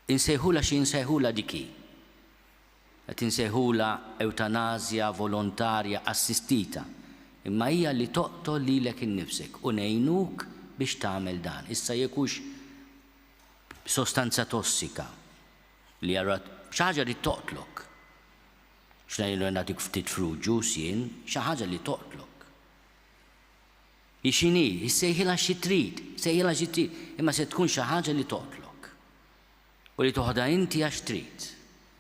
insejħula xi nsejħula diki. Qed insejħula eutanasja volontarja assistita. Imma hija li toqtol lilek innifsek u ngħinuk biex tagħmel dan. Issa jekk hux sostanza tossika li jarat xi ħaġa li toqtlok. X'ngħidu nagħtik ftit fruit juice jien, xi ħaġa li toqtlok. Ixini, issejħilha xi trid, sejħilha xi trid, imma se tkun xi ħaġa li toqtlok. U li toħodha inti għax trid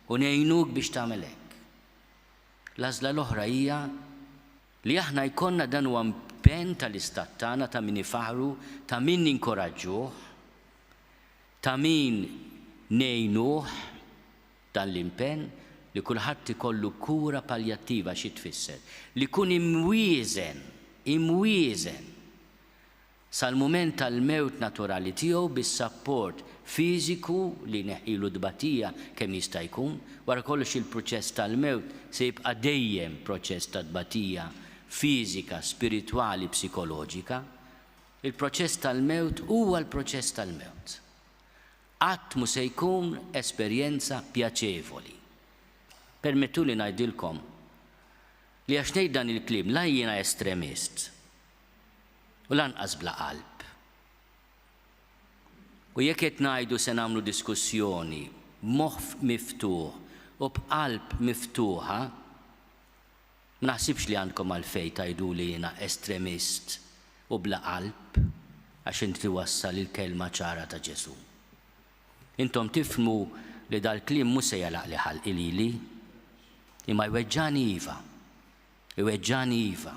u ngħinuk biex tagħmel hekk. L-għażla l-oħra hija li aħna jkollna dan huwa impenn tal-istat tagħna ta' min ifaħru, ta' min ninkoraġġuh, ta' min ngħinuh dan l-impenn li kulħadd ikollu kura paljattiva xi tfisser. Li jkun imwieżen sal-mument tal-mewt naturali tiegħu bis-sapport fiżiku li neħilu dbatija kemm jista' jkun, wara kollox il-proċess tal-mewt se jibqa' dejjem proċess ta' dbatija fiżika, spiritwali, psikoloġika. Il-proċess tal-mewt huwa l-proċess tal-mewt. Qatt mu se jkun esperjenza pjaċevoli. Permettu li ngħidilkom li għax ngħid dan il-kliem la jiena estremist u lanqas bla qalb. U jekk qed ngħidu se nagħmlu diskussjoni b'moħħ miftuħ u b'qalb miftuħa, ma naħsibx li għandkom għalfejn tgħiduli jiena estremist u bla qalb għax inti wassal il-kelma ċara ta' Ġesu. Intom tifhmu li dal-kliem mhux se jalaq li ħalqi lili, imma jweġġani iva. Iweġġani iva.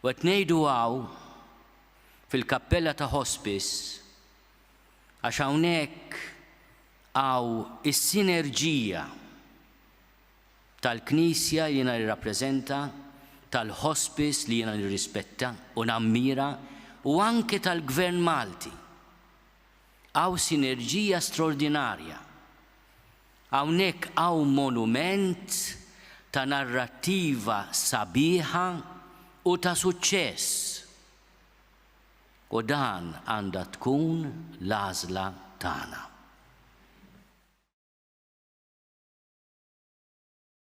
U qed ngħidu hawn fil-kappella ta' hospice għax hawnhekk hawn is-sinerġija tal-Knisja li jiena nirrappreżenta, tal-hospice li jiena nirrispetta u nammira u anke tal-Gvern Malti. Hawn sinerġija straordinarja. Hawnhekk hawn monument ta' narrattiva sabiħa u ta' suċċess. U dan għandha tkun l-għażla tagħna.